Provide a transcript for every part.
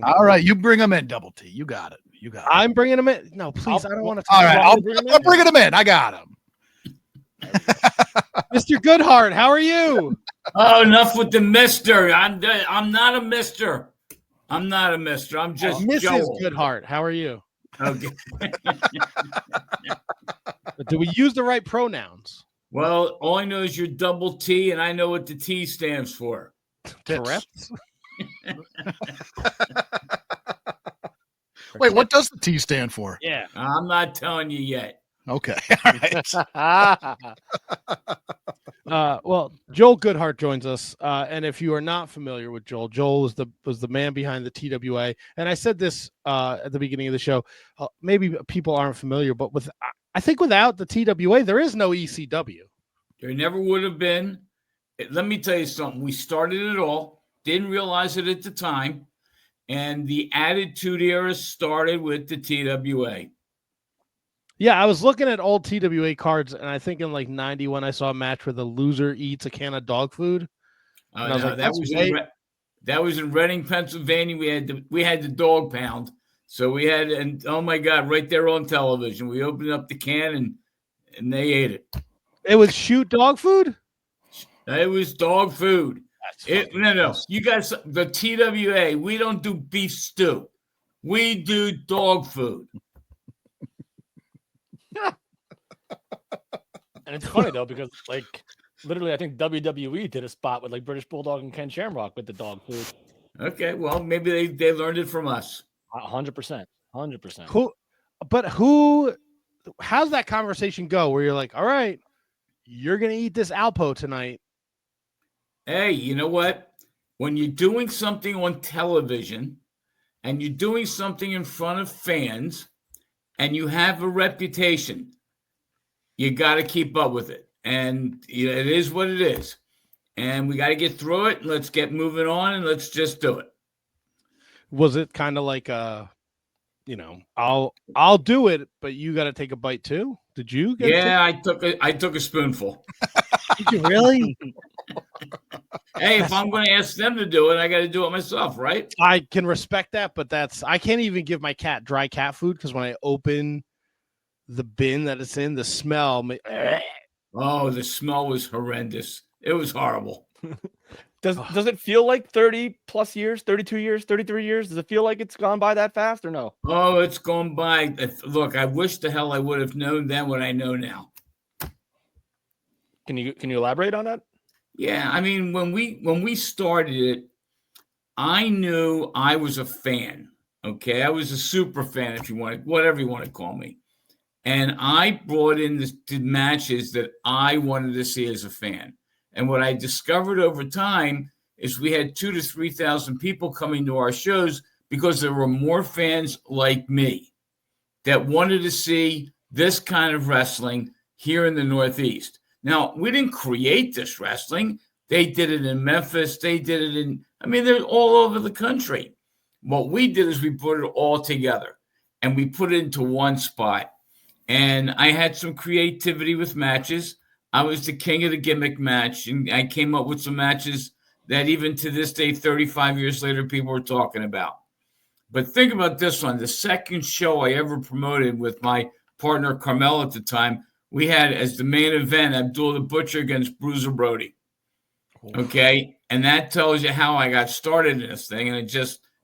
All right, you bring him in, Double T. You got it. I'm bringing him in. No, please, I don't want to. All right, I'm bringing him in. I got him. Mr. Goodhart, how are you? Oh, enough with the mister. I'm not a mister. I'm just Mrs. Joel. Goodhart, how are you? Okay. Do we use the right pronouns? Well, all I know is you're Double T, and I know what the T stands for. Correct. Wait, what does the T stand for? Yeah. I'm not telling you yet. Okay. All right. Well, Joel Goodhart joins us, and if you are not familiar with Joel, Joel was the man behind the TWA. And I said this at the beginning of the show. Maybe people aren't familiar, but I think without the TWA, there is no ECW. There never would have been. Let me tell you something. We started it all. Didn't realize it at the time. And the Attitude Era started with the TWA. Yeah, I was looking at old TWA cards, and I think in like 91, I saw a match where the loser eats a can of dog food. And I was like, that was in Reading, Pennsylvania. We had the dog pound. So we had, and oh my God, right there on television. We opened up the can and they ate it. It was shoot dog food? It was dog food. No. You guys, the TWA, we don't do beef stew. We do dog food. And it's funny though, because like literally, I think WWE did a spot with like British Bulldog and Ken Shamrock with the dog food. Okay, well, maybe they learned it from us. 100%. How's that conversation go where you're like, all right, you're going to eat this Alpo tonight? Hey, you know what? When you're doing something on television and you're doing something in front of fans and you have a reputation, you got to keep up with it. And it is what it is. And we got to get through it. And let's get moving on and let's just do it. Was it kind of like I'll do it, but you got to take a bite too? Did you? I took a spoonful. Did you really? Hey, if I'm going to ask them to do it, I got to do it myself, right? I can respect that, but I can't even give my cat dry cat food because when I open the bin that it's in, the smell. Oh, the smell was horrendous. It was horrible. Does it feel like 30 plus years, 32 years, 33 years? Does it feel like it's gone by that fast or no? Oh, it's gone by. Look, I wish the hell I would have known then what I know now. Can you elaborate on that? Yeah, I mean, when we started it, I knew I was a fan. Okay, I was a super fan, if you want, whatever you want to call me. And I brought in the matches that I wanted to see as a fan. And what I discovered over time is we had 2,000 to 3,000 people coming to our shows because there were more fans like me that wanted to see this kind of wrestling here in the Northeast. Now, we didn't create this wrestling. They did it in Memphis. They did it they're all over the country. What we did is we put it all together and we put it into one spot. And I had some creativity with matches. I was the king of the gimmick match, and I came up with some matches that even to this day, 35 years later, people are talking about. But think about this one. The second show I ever promoted with my partner, Carmel, at the time, we had as the main event, Abdul the Butcher against Bruiser Brody. Okay? And that tells you how I got started in this thing, and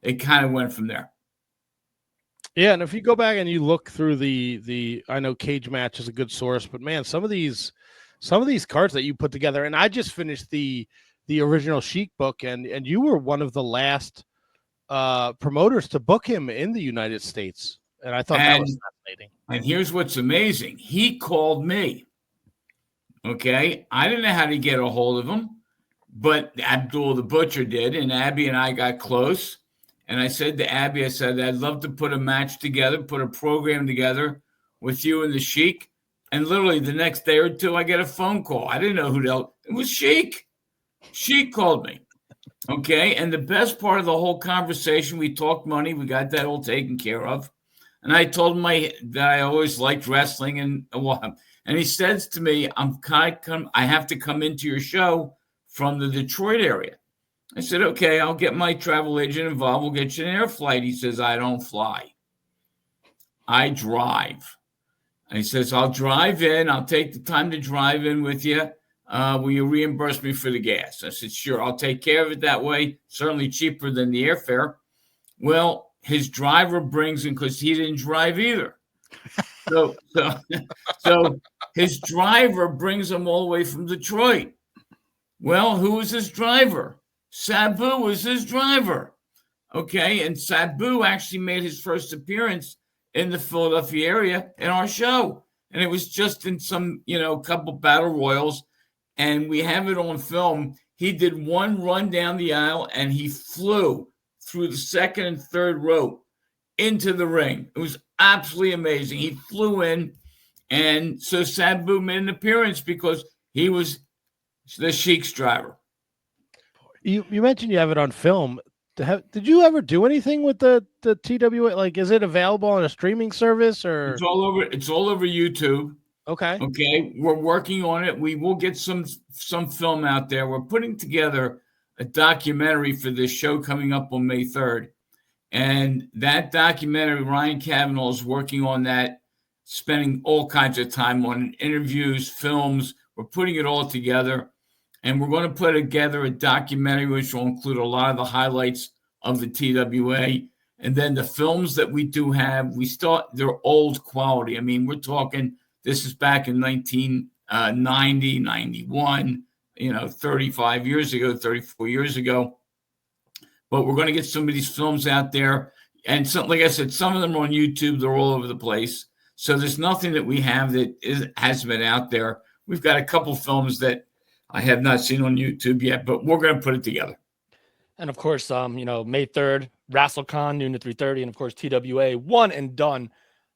it kind of went from there. Yeah, and if you go back and you look through the I know Cage Match is a good source, but man, some of these cards that you put together, and I just finished the original Sheik book, and you were one of the last promoters to book him in the United States, and I thought that was fascinating. And here's what's amazing: he called me. Okay, I didn't know how to get a hold of him, but Abdul the Butcher did, and Abby and I got close. And I said to Abby, I said, I'd love to put a match together, put a program together with you and the Sheik. And literally the next day or two, I get a phone call. I didn't know who the hell. It was Sheik. Sheik called me. Okay. And the best part of the whole conversation, we talked money. We got that all taken care of. And I told him that I always liked wrestling. And he says to me, I have to come into your show from the Detroit area. I said, okay, I'll get my travel agent involved. We'll get you an air flight. He says, I don't fly. I drive. And he says, I'll drive in. I'll take the time to drive in with you. Will you reimburse me for the gas? I said, sure, I'll take care of it that way. Certainly cheaper than the airfare. Well, his driver brings him because he didn't drive either. So his driver brings him all the way from Detroit. Well, who was his driver? Sabu was his driver. Okay, and Sabu actually made his first appearance in the Philadelphia area in our show. And it was just in some, couple battle royals. And we have it on film. He did one run down the aisle and he flew through the second and third row into the ring. It was absolutely amazing. He flew in. And so Sabu made an appearance because he was the Sheik's driver. You mentioned you have it on film. Did you ever do anything with the TWA? Like, is it available on a streaming service or? It's all over YouTube. Okay. Okay. We're working on it. We will get some film out there. We're putting together a documentary for this show coming up on May 3rd. And that documentary, Ryan Cavanaugh is working on that, spending all kinds of time on it, interviews, films. We're putting it all together. And we're going to put together a documentary which will include a lot of the highlights of the TWA. And then the films that we do have, they're old quality. I mean, we're talking, this is back in 1990, 91, 35 years ago, 34 years ago. But we're going to get some of these films out there. And like I said, some of them are on YouTube. They're all over the place. So there's nothing that we have that hasn't been out there. We've got a couple films that I have not seen on YouTube yet, but we're going to put it together. And of course, May 3rd, Rasselcon, noon to 3:30, and of course, TWA, one and done.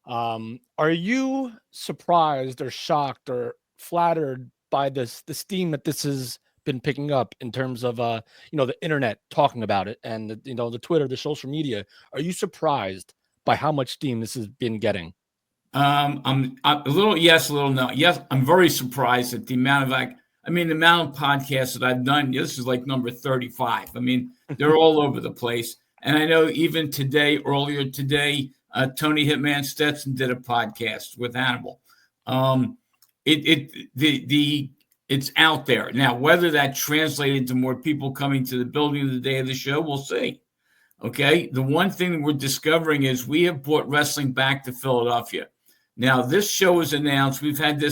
Are you surprised or shocked or flattered by the steam that this has been picking up in terms of, the internet talking about it and, the Twitter, the social media? Are you surprised by how much steam this has been getting? I'm a little yes, a little no. Yes, I'm very surprised at the amount of the amount of podcasts that I've done. This is like number 35. I mean, they're all over the place. And I know even earlier today, Tony Hitman Stetson did a podcast with Hannibal. It's out there. Now, whether that translated to more people coming to the building the day of the show, we'll see. Okay. The one thing that we're discovering is we have brought wrestling back to Philadelphia. Now, this show was announced. We've had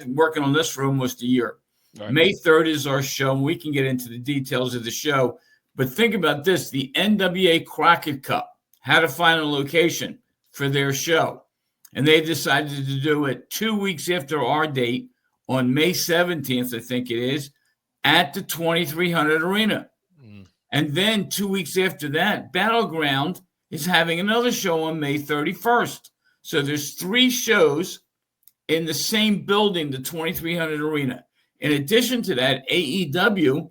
working on this for almost a year. Right. May 3rd is our show. We can get into the details of the show. But think about this. The NWA Crockett Cup had to find a location for their show. And they decided to do it 2 weeks after our date on May 17th, I think it is, at the 2300 Arena. Mm. And then 2 weeks after that, Battleground is having another show on May 31st. So there's 3 shows in the same building, the 2300 Arena. In addition to that, AEW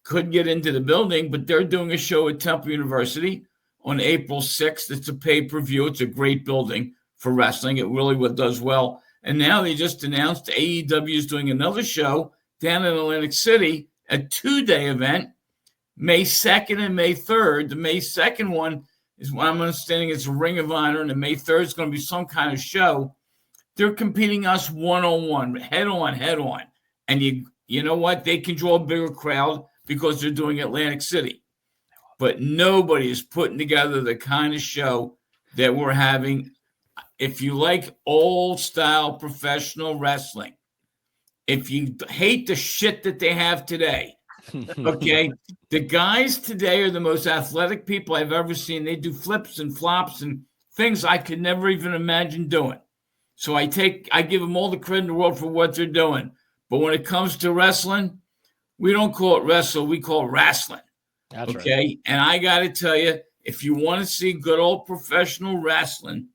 couldn't get into the building, but they're doing a show at Temple University on April 6th. It's a pay-per-view. It's a great building for wrestling. It really does well. And now they just announced AEW is doing another show down in Atlantic City, a 2-day event, May 2nd and May 3rd. The May 2nd one is what I'm understanding it's a Ring of Honor, and the May 3rd is going to be some kind of show. They're competing us one-on-one, head-on. And you know what? They can draw a bigger crowd because they're doing Atlantic City. But nobody is putting together the kind of show that we're having. If you like old-style professional wrestling, if you hate the shit that they have today, okay, the guys today are the most athletic people I've ever seen. They do flips and flops and things I could never even imagine doing. So I give them all the credit in the world for what they're doing. But when it comes to wrestling, we don't call it wrestle, we call it wrestling. That's okay? Right. And I got to tell you, if you want to see good old professional wrestling,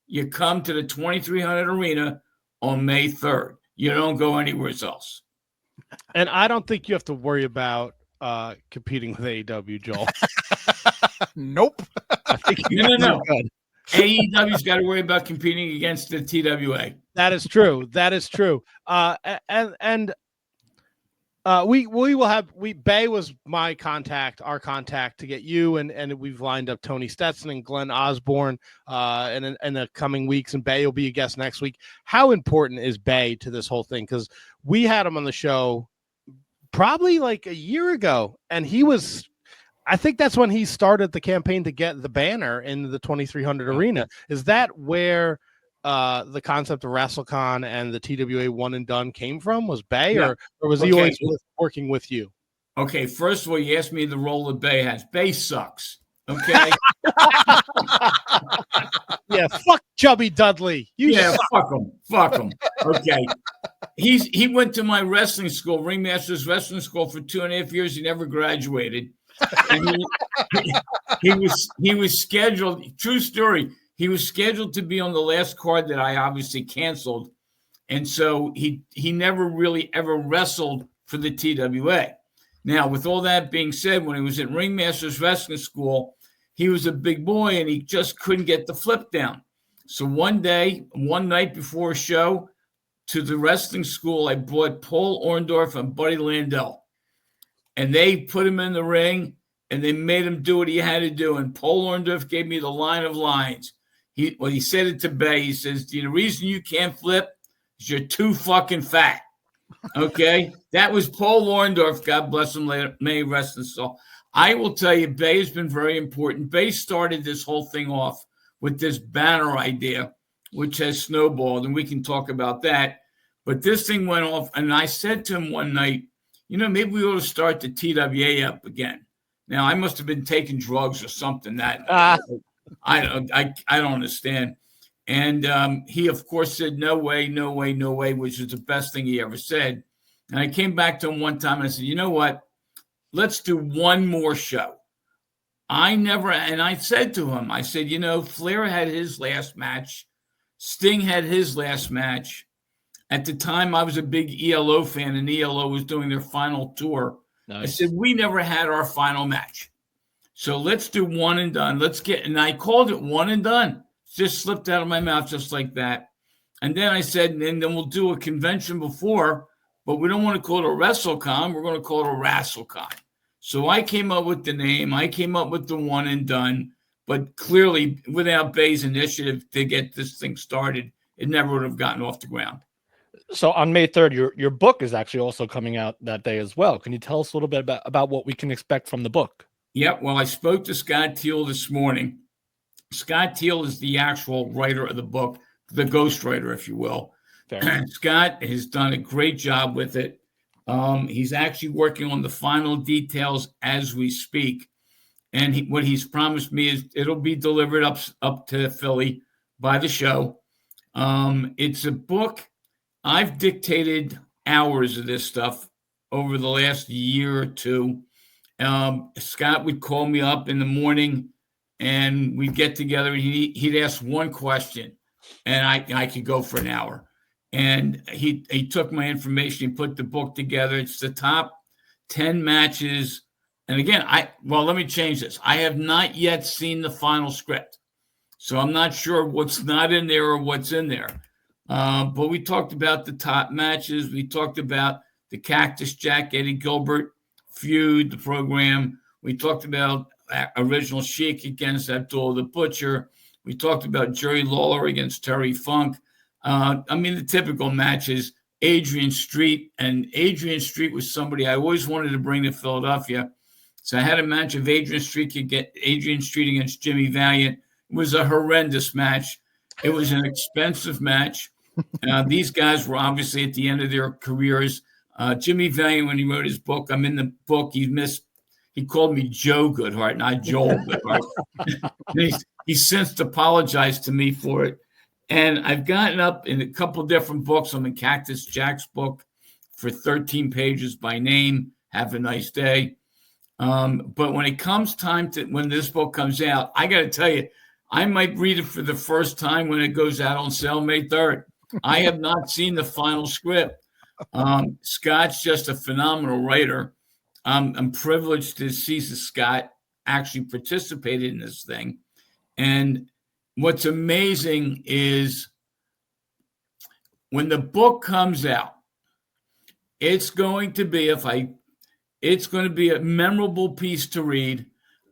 you come to the 2300 Arena on May 3rd. You don't go anywhere else. And I don't think you have to worry about competing with AEW, Joel. Nope. I think no. AEW's got to worry about competing against the TWA. That is true. And We will have Bay was my contact, our contact to get you, and we've lined up Tony Stetson and Glenn Osborne in the coming weeks, and Bay will be a guest next week. How important is Bay to this whole thing? Because we had him on the show probably like a year ago, and I think that's when he started the campaign to get the banner in the 2300 arena. Is that where the concept of Rasselcon and the TWA one and done came from? Was Bay, or was he always working with you? Okay, first of all, you asked me the role that Bay has. Bay sucks. Okay. Yeah, fuck Chubby Dudley. Fuck him. Okay. He went to my wrestling school, Ringmasters Wrestling School, for 2.5 years. He never graduated. And he was scheduled, true story, he was scheduled to be on the last card that I obviously canceled. And so he never really ever wrestled for the TWA. Now, with all that being said, when he was at Ringmasters Wrestling School, he was a big boy and he just couldn't get the flip down. So one night before a show to the wrestling school, I brought Paul Orndorff and Buddy Landell. And they put him in the ring and they made him do what he had to do. And Paul Orndorff gave me the line of lines. He said it to Bay. He says, the reason you can't flip is you're too fucking fat. Okay? That was Paul Orndorff. God bless him. May he rest his soul. I will tell you, Bay has been very important. Bay started this whole thing off with this banner idea, which has snowballed, and we can talk about that. But this thing went off, and I said to him one night, maybe we ought to start the TWA up again. Now, I must have been taking drugs or something that I don't understand. And he, of course, said, no way, which is the best thing he ever said. And I came back to him one time and I said, you know what? Let's do one more show. And I said to him, I said, Flair had his last match. Sting had his last match. At the time, I was a big ELO fan, and ELO was doing their final tour. Nice. I said, we never had our final match. So let's do one and done. And I called it one and done. Just slipped out of my mouth just like that. And then I said, and then we'll do a convention before, but we don't want to call it a WrestleCon. We're going to call it a Rasselcon. So I came up with the name. I came up with the one and done. But clearly, without Bay's initiative to get this thing started, it never would have gotten off the ground. So on May 3rd, your book is actually also coming out that day as well. Can you tell us a little bit about what we can expect from the book? Yeah, well, I spoke to Scott Teal this morning. Scott Teal is the actual writer of the book, the ghostwriter, if you will. Scott has done a great job with it. He's actually working on the final details as we speak. And what he's promised me is it'll be delivered up to Philly by the show. It's a book. I've dictated hours of this stuff over the last year or two. Scott would call me up in the morning and we'd get together and he'd ask one question and I could go for an hour. And he took my information, he put the book together. It's the top 10 matches. And again, let me change this. I have not yet seen the final script. So I'm not sure what's not in there or what's in there. But we talked about the top matches. We talked about the Cactus Jack, Eddie Gilbert feud, the program. We talked about Original Sheik against Abdullah the Butcher. We talked about Jerry Lawler against Terry Funk. The typical matches. Adrian Street. And Adrian Street was somebody I always wanted to bring to Philadelphia. So I had a match of Adrian Street against Jimmy Valiant. It was a horrendous match. It was an expensive match. These guys were obviously at the end of their careers. Jimmy Valiant, when he wrote his book, I'm in the book, he called me Joe Goodhart, not Joel Goodhart. He's since apologized to me for it. And I've gotten up in a couple different books. I'm in Cactus Jack's book for 13 pages by name. Have a nice day. But when it comes time when this book comes out, I got to tell you, I might read it for the first time when it goes out on sale May 3rd. I have not seen the final script. Scott's just a phenomenal writer. I'm privileged to see Scott actually participated in this thing. And what's amazing is when the book comes out, It's going to be it's going to be a memorable piece to read.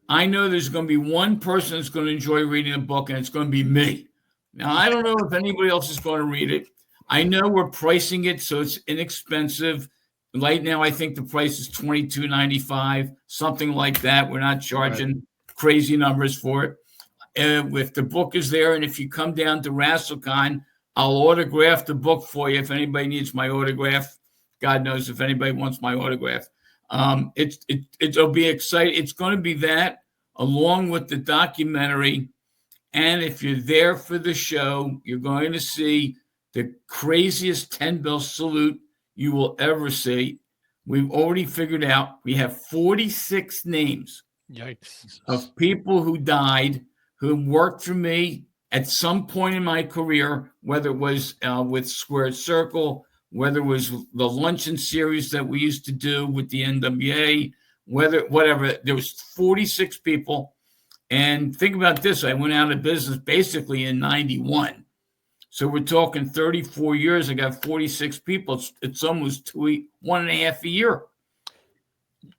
I know there's going to be one person that's going to enjoy reading a book, and it's going to be me. Now, I don't know if anybody else is going to read it. I know we're pricing it so it's inexpensive. Right now, I think the price is $22.95, something like that. We're not charging crazy numbers for it. If the book is there, and if you come down to Rasselcon, I'll autograph the book for you if anybody needs my autograph. God knows if anybody wants my autograph. It'll be exciting. It's going to be that along with the documentary. And if you're there for the show, you're going to see the craziest 10-bell salute you will ever see. We've already figured out we have 46 names of people who died, who worked for me at some point in my career, whether it was with Squared Circle, whether it was the luncheon series that we used to do with the NWA, whatever. There was 46 people. And think about this. I went out of business basically in 91. So we're talking 34 years. I got 46 people. It's almost 1.5 a year.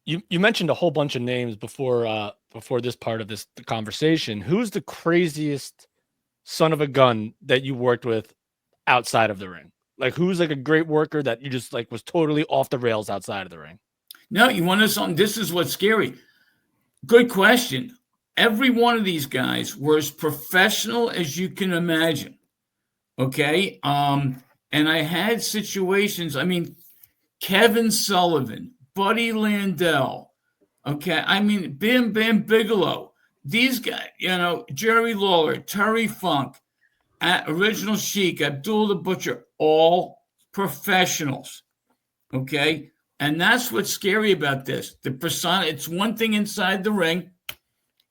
You mentioned a whole bunch of names before this part of the conversation. Who's the craziest son of a gun that you worked with outside of the ring? Like, who's like a great worker that you just like was totally off the rails outside of the ring? No, you want to know something? This is what's scary. Good question. Every one of these guys were as professional as you can imagine. Okay. And I had situations. I mean, Kevin Sullivan, Buddy Landell. Okay. I mean, Bam Bam Bigelow. These guys, Jerry Lawler, Terry Funk, Original Sheik, Abdul the Butcher, all professionals. Okay. And that's what's scary about this. The persona, it's one thing inside the ring.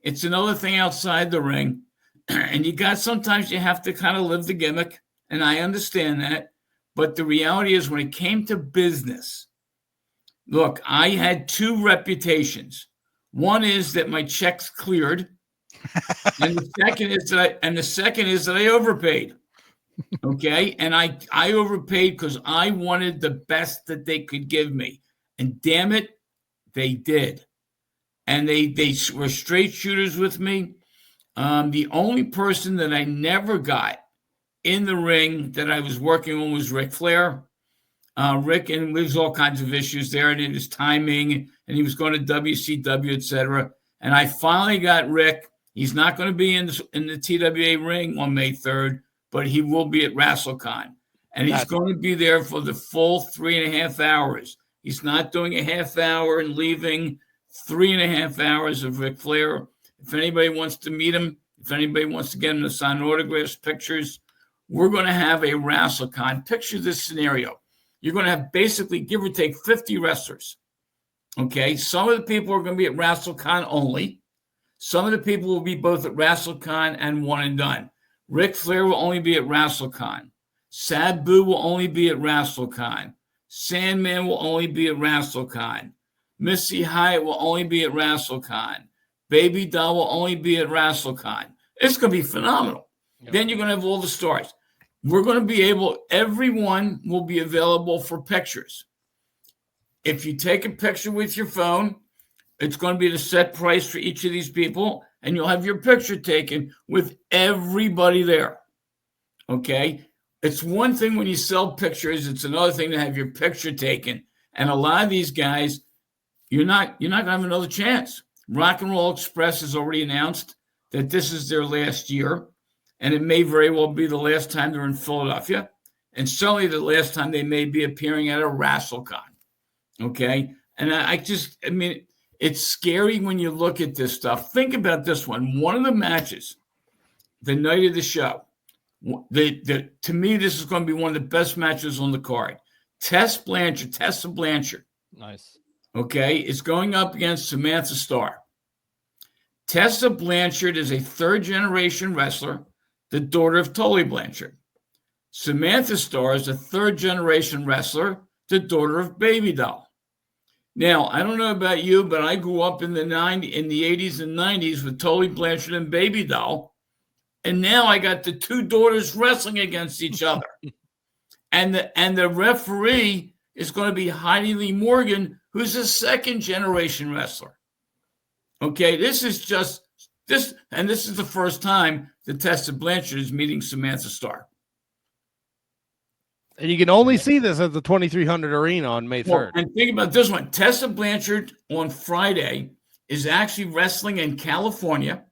It's another thing outside the ring. And sometimes you have to kind of live the gimmick. And I understand that. But the reality is when it came to business, look, I had two reputations. One is that my checks cleared. And the second is that I overpaid. Okay. And I overpaid because I wanted the best that they could give me. And damn it, they did. And they were straight shooters with me. The only person that I never got in the ring that I was working on was Ric Flair. Rick, and there's all kinds of issues there, and his timing, and he was going to WCW, etc. And I finally got Rick. He's not going to be in the TWA ring on May 3rd, but he will be at Rasselcon. And he's going to be there for the full 3.5 hours. He's not doing a half hour and leaving. 3.5 hours of Ric Flair. If anybody wants to meet him, if anybody wants to get him to sign autographs, pictures, we're going to have a Rasselcon. Picture this scenario. You're going to have basically, give or take, 50 wrestlers. Okay? Some of the people are going to be at Rasselcon only. Some of the people will be both at Rasselcon and One and Done. Ric Flair will only be at Rasselcon. Sabu will only be at Rasselcon. Sandman will only be at Rasselcon. Missy Hyatt will only be at Rasselcon. Baby Doll will only be at Rasselcon. It's going to be phenomenal. Yep. Then you're going to have all the stars. We're going to be everyone will be available for pictures. If you take a picture with your phone, it's going to be the set price for each of these people, and you'll have your picture taken with everybody there. Okay? It's one thing when you sell pictures. It's another thing to have your picture taken. And a lot of these guys, you're not going to have another chance. Rock and Roll Express has already announced that this is their last year, and it may very well be the last time they're in Philadelphia, and certainly the last time they may be appearing at a Rasselcon. Okay? And I mean, it's scary when you look at this stuff. Think about this one. One of the matches, the night of the show, to me, this is going to be one of the best matches on the card. Tessa Blanchard. Nice. Okay, is going up against Samantha Starr. Tessa Blanchard is a third-generation wrestler, the daughter of Tully Blanchard. Samantha Starr is a third-generation wrestler, the daughter of Baby Doll. Now, I don't know about you, but I grew up in the 80s and 90s with Tully Blanchard and Baby Doll, and now I got the two daughters wrestling against each other. And the referee is going to be Heidi Lee Morgan, who's a second-generation wrestler. Okay, this is the first time that Tessa Blanchard is meeting Samantha Starr. And you can only see this at the 2300 Arena on May 3rd. Well, and think about this one. Tessa Blanchard on Friday is actually wrestling in California.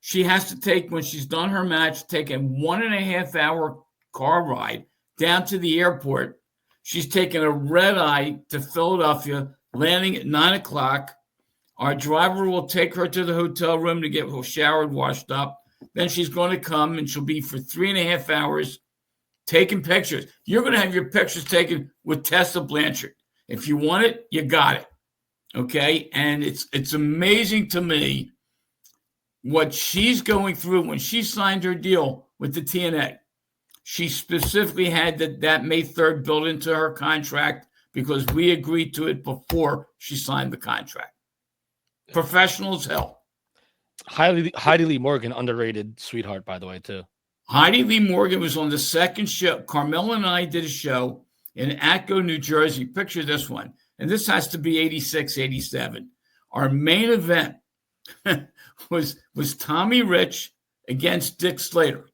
She has to take, when she's done her match, take a 1.5-hour car ride down to the airport. She's taking a red eye to Philadelphia, landing at 9 o'clock. Our driver will take her to the hotel room to get her showered, washed up. Then she's going to come, and she'll be for 3.5 hours taking pictures. You're going to have your pictures taken with Tessa Blanchard. If you want it, you got it. Okay? And it's amazing to me what she's going through. When she signed her deal with the TNA, she specifically had that May 3rd built into her contract because we agreed to it before she signed the contract. Professional as hell. Heidi Lee Morgan, underrated sweetheart, by the way, too. Heidi Lee Morgan was on the second show. Carmella and I did a show in Atco, New Jersey. Picture this one. And this has to be 86, 87. Our main event was Tommy Rich against Dick Slater.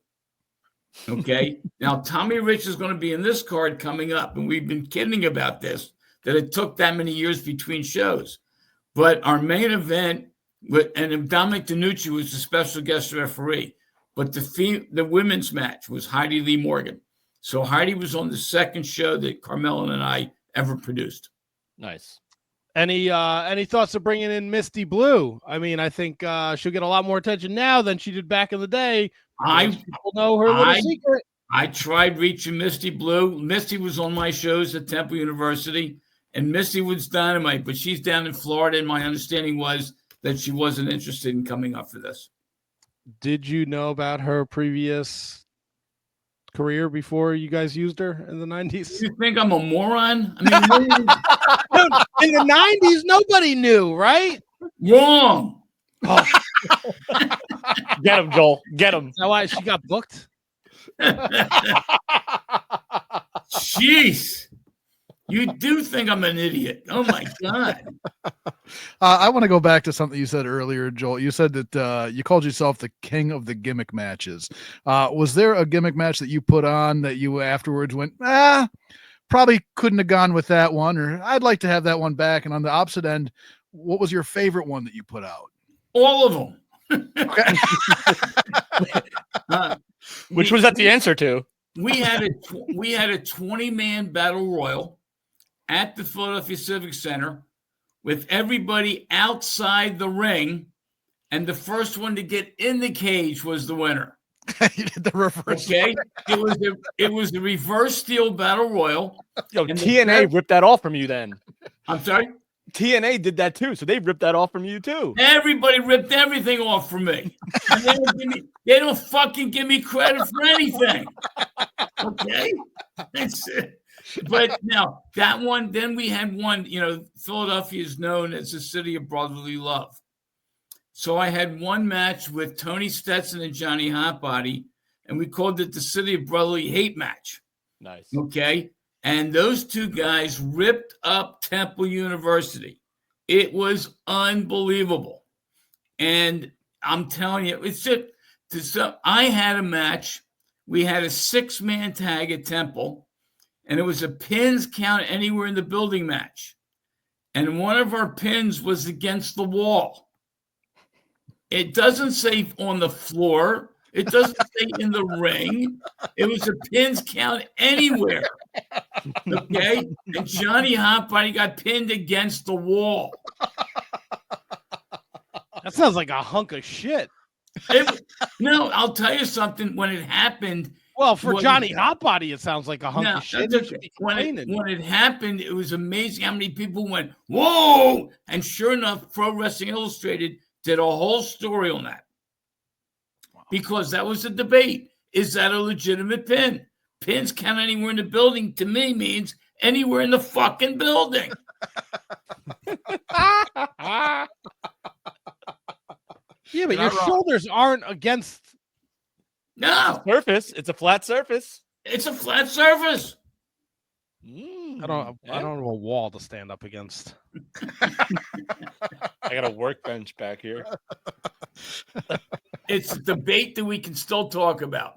Okay? Now, Tommy Rich is going to be in this card coming up. And we've been kidding about this, that it took that many years between shows. But our main event, and Dominic DeNucci was the special guest referee. But the women's match was Heidi Lee Morgan. So Heidi was on the second show that Carmella and I ever produced. Nice. Any thoughts of bringing in Misty Blue? I mean, I think she'll get a lot more attention now than she did back in the day. People know her little secret. I tried reaching Misty Blue. Misty was on my shows at Temple University, and Misty was dynamite, but she's down in Florida, and my understanding was that she wasn't interested in coming up for this. Did you know about her previous career before you guys used her in the 90s? You think I'm a moron? I mean, in the 90s, nobody knew, right? Wrong. Oh. Get him, Joel. Get him. Is that why she got booked? Jeez. You do think I'm an idiot. Oh, my God. I want to go back to something you said earlier, Joel. You said that you called yourself the king of the gimmick matches. Was there a gimmick match that you put on that you afterwards went, probably couldn't have gone with that one, or I'd like to have that one back? And on the opposite end, what was your favorite one that you put out? All of them. Okay. Which was that the answer to? We had a 20-man battle royal at the Philadelphia Civic Center with everybody outside the ring, and the first one to get in the cage was the winner. You did the reverse. Okay, it was the reverse steel battle royal. Yo, TNA ripped that off from you then. I'm sorry? TNA did that too, so they ripped that off from you too. Everybody ripped everything off from me. And they don't fucking give me credit for anything. Okay? That's it. But now that one, then we had one, Philadelphia is known as the city of brotherly love. So I had one match with Tony Stetson and Johnny Hotbody, and we called it the city of brotherly hate match. Nice. Okay. And those two guys ripped up Temple University. It was unbelievable. And I'm telling you, I had a match. We had a 6-man tag at Temple, and it was a pins count anywhere in the building match. And one of our pins was against the wall. It doesn't say on the floor. It doesn't say in the ring. It was a pins count anywhere. Okay? And Johnny Hotbody got pinned against the wall. That sounds like a hunk of shit. No, I'll tell you something. When it happened, well, for Johnny Hotbody, it sounds like a hunk of shit. When it happened, it was amazing how many people went, whoa! And sure enough, Pro Wrestling Illustrated did a whole story on that. Because that was the debate. Is that a legitimate pin? Pins count anywhere in the building, to me, means anywhere in the fucking building. Yeah, but your shoulders aren't against. No. Surface. It's a flat surface. It's a flat surface. I don't have a wall to stand up against. I got a workbench back here. It's a debate that we can still talk about.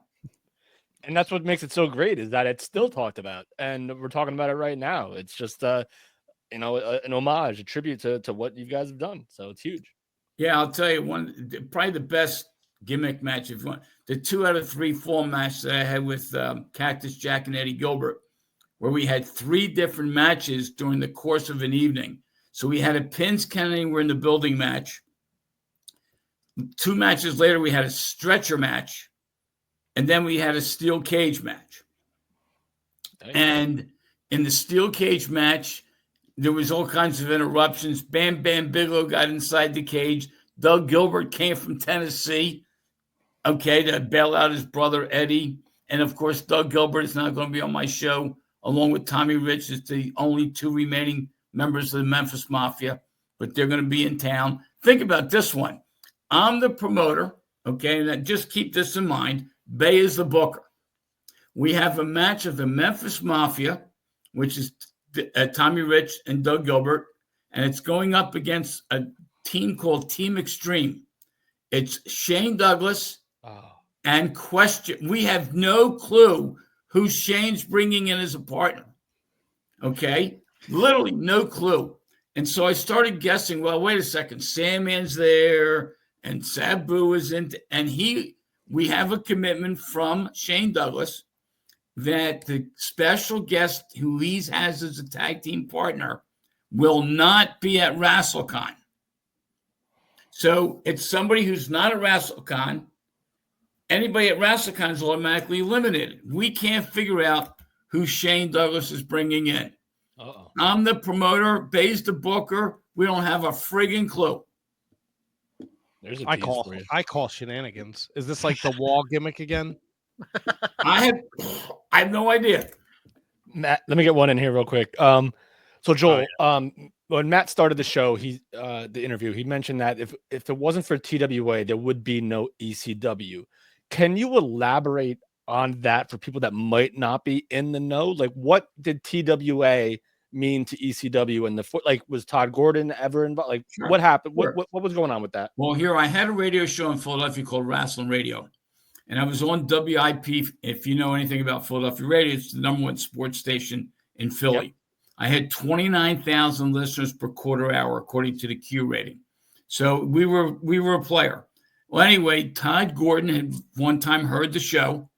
And that's what makes it so great is that it's still talked about. And we're talking about it right now. It's just, an homage, a tribute to what you guys have done. So it's huge. Yeah, I'll tell you probably the best gimmick match of one. The 2 out of 3 fall match that I had with Cactus Jack and Eddie Gilbert, where we had 3 different matches during the course of an evening. So we had a pins count anywhere in the building match. 2 matches later, we had a stretcher match. And then we had a steel cage match. And in the steel cage match, there was all kinds of interruptions. Bam Bam Bigelow got inside the cage. Doug Gilbert came from Tennessee, to bail out his brother Eddie. And, of course, Doug Gilbert is now going to be on my show, along with Tommy Rich, as the only 2 remaining members of the Memphis Mafia. But they're going to be in town. Think about this one. I'm the promoter, and just keep this in mind. Bay is the booker. We have a match of the Memphis Mafia, which is Tommy Rich and Doug Gilbert, and it's going up against a team called Team Extreme. It's Shane Douglas and Question. We have no clue who Shane's bringing in as a partner. Literally no clue. And so I started guessing, well, wait a second, Sandman's there and Sabu is in, and we have a commitment from Shane Douglas that the special guest who he has as a tag team partner will not be at Rasselcon. So it's somebody who's not at Rasselcon. Anybody at Rasselcon is automatically eliminated. We can't figure out who Shane Douglas is bringing in. Uh-oh. I'm the promoter, Bay's the booker. We don't have a friggin' clue. There's a I piece call shenanigans. Is this like the wall gimmick again? I have no idea. Matt, let me get one in here real quick. So Joel, when Matt started the show, the interview, he mentioned that if it wasn't for TWA, there would be no ECW. Can you elaborate on that for people that might not be in the know? Like, what did TWA mean to ECW and was Tod Gordon ever involved? Like, Sure. What happened? Sure. What was going on with that? Well, I had a radio show in Philadelphia called Wrestling Radio, and I was on WIP. If you know anything about Philadelphia radio, it's the #1 sports station in Philly. Yep. I had 29,000 listeners per quarter hour, according to the Q rating. So we were a player. Well, anyway, Tod Gordon had one time heard the show,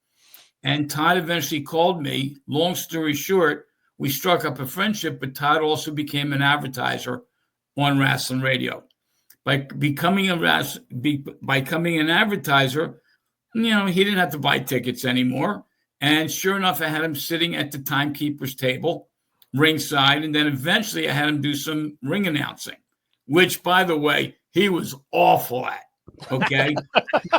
and Tod eventually called me. Long story short, we struck up a friendship, but Tod also became an advertiser on Wrestling Radio. By becoming an advertiser, he didn't have to buy tickets anymore. And sure enough, I had him sitting at the timekeeper's table, ringside, and then eventually I had him do some ring announcing, which, by the way, he was awful at. Okay,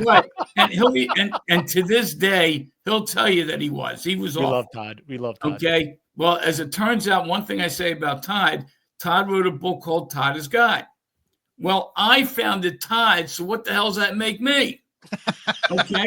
but and to this day he'll tell you that he was awful. We love Tod. Okay, well, as it turns out, one thing I say about Tod wrote a book called Tod is God. Well, I founded Tod, so what the hell does that make me? Okay,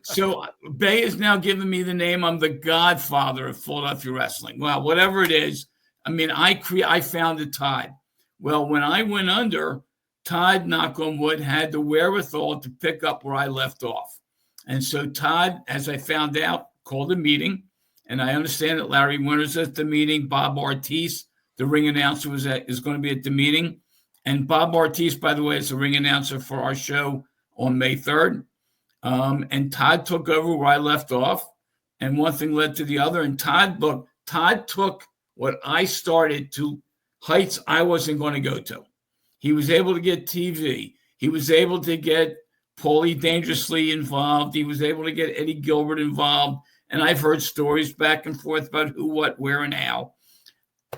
so Bay is now giving me the name. I'm the godfather of Philadelphia wrestling. Well, whatever it is, I founded Tod. Well, when I went under, Tod, knock on wood, had the wherewithal to pick up where I left off. And so Tod, as I found out, called a meeting. And I understand that Larry Winter's at the meeting. Bob Ortiz, the ring announcer, is going to be at the meeting. And Bob Ortiz, by the way, is the ring announcer for our show on May 3rd. And Tod took over where I left off. And one thing led to the other. And Tod took what I started to heights I wasn't going to go to. He was able to get TV. He was able to get Paulie Dangerously involved. He was able to get Eddie Gilbert involved. And I've heard stories back and forth about who, what, where, and how.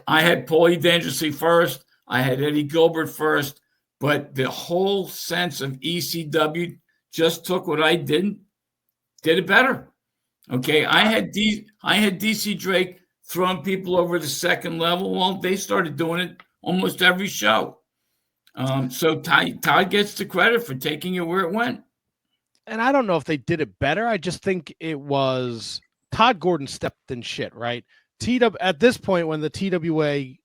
I had Paulie Dangerously first. I had Eddie Gilbert first. But the whole sense of ECW just took what I did it better. Okay, I had DC Drake throwing people over the second level. Well, they started doing it almost every show. So Tod gets the credit for taking it where it went. And I don't know if they did it better. I just think it was Tod Gordon stepped in shit, right? at this point when the TWA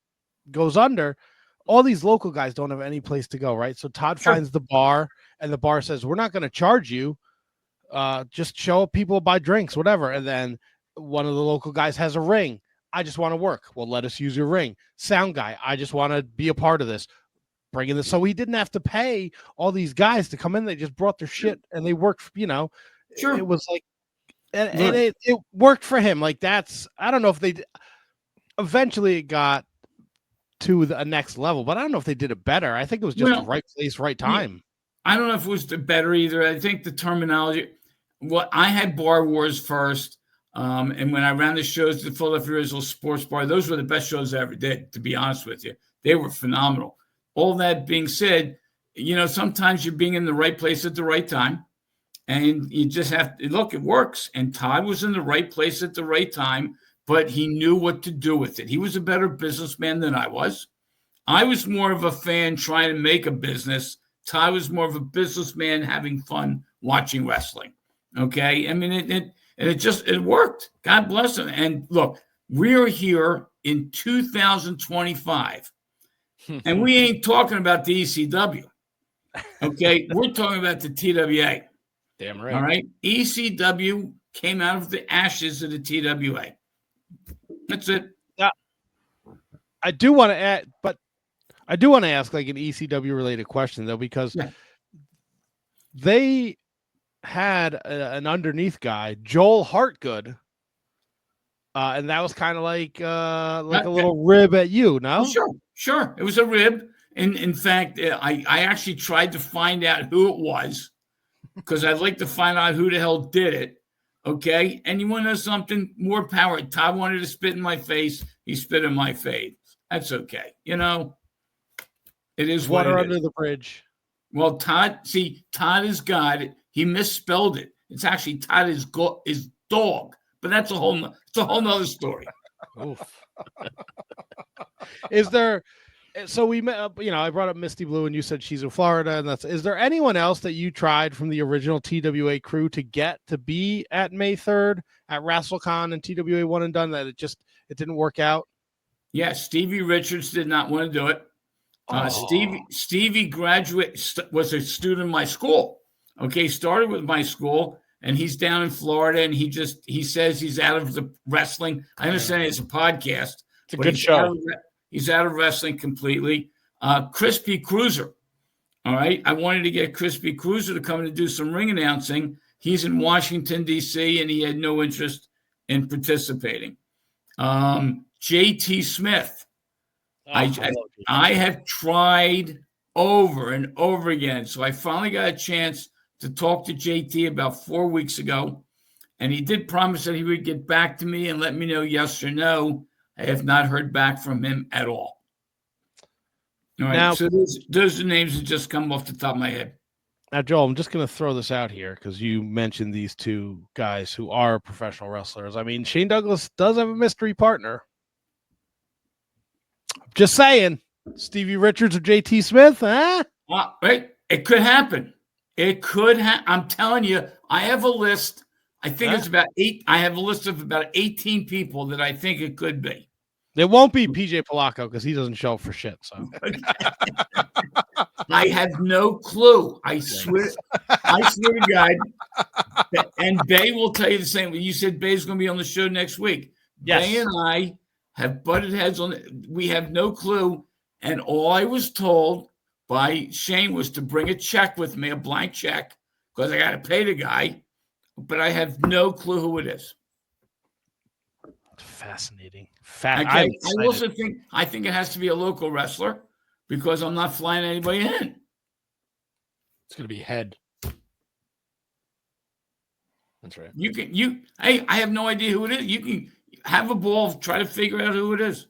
goes under, all these local guys don't have any place to go, right? So Tod finds the bar, and the bar says, "We're not going to charge you. Just show up, people buy drinks, whatever." And then one of the local guys has a ring. I just want to work. Well, let us use your ring. Sound guy, I just want to be a part of this. Bringing this, so he didn't have to pay all these guys to come in. They just brought their shit and they worked. Sure. It was like, and it worked for him. Like that's, I don't know if they eventually it got to a next level, but I don't know if they did it better. I think it was just the right place, right time. I don't know if it was the better either. I think the terminology. Well, I had Bar Wars first, and when I ran the shows at the Philadelphia Original Sports Bar, those were the best shows I ever did. To be honest with you, they were phenomenal. All that being said, sometimes you're being in the right place at the right time, and you just have to look. It works, and Tod was in the right place at the right time, but he knew what to do with it. He was a better businessman than I was. I was more of a fan trying to make a business. Tod was more of a businessman having fun watching wrestling. Okay. I mean, it worked. God bless him. And look, we're here in 2025 and we ain't talking about the ECW. Okay. We're talking about the TWA. Damn right. All right. ECW came out of the ashes of the TWA. That's it. Yeah. I do want to add, but I do want to ask like an ECW related question though, because they had an underneath guy, Joel Hartgood, and that was kind of like a little rib at you. No, sure, it was a rib. In fact, I actually tried to find out who it was because I'd like to find out who the hell did it. Okay, and you want to know something? More power. Tod wanted to spit in my face. He spit in my face. That's okay. It is water what it under is. the bridge. Well, Tod is God. He misspelled it. It's actually Tod is dog, but that's a whole nother story. Oof. Is there? So we met. I brought up Misty Blue, and you said she's in Florida, and is there anyone else that you tried from the original TWA crew to get to be at May 3rd at Rasselcon and TWA One and Done that it didn't work out? Yeah, Stevie Richards did not want to do it. Stevie was a student in my school. Okay, started with my school, and he's down in Florida, and he says he's out of the wrestling. I understand it's a podcast. It's a good show. He's out of wrestling completely. Crispy Cruiser. All right. I wanted to get Crispy Cruiser to come in and do some ring announcing. He's in Washington, D.C., and he had no interest in participating. JT Smith. I have tried over and over again. So I finally got a chance to talk to JT about 4 weeks ago. And he did promise that he would get back to me and let me know yes or no. I have not heard back from him at all. All right. Now, so those are the names that just come off the top of my head. Now, Joel, I'm just going to throw this out here because you mentioned these two guys who are professional wrestlers. I mean, Shane Douglas does have a mystery partner. Just saying. Stevie Richards or JT Smith, huh? Right. It could happen. It could happen. I'm telling you, I have a list. I think it's about 8. I have a list of about 18 people that I think it could be. It won't be PJ Polacco because he doesn't show up for shit. So I have no clue. I swear to God. And Bay will tell you the same. You said Bay's going to be on the show next week. Yes. Bay and I have butted heads on it. We have no clue. And all I was told by Shane was to bring a check with me, a blank check, because I got to pay the guy. But I have no clue who it is. Fascinating. I also think it has to be a local wrestler because I'm not flying anybody in. It's going to be Head. That's right. Hey, I have no idea who it is. You can have a ball, try to figure out who it is.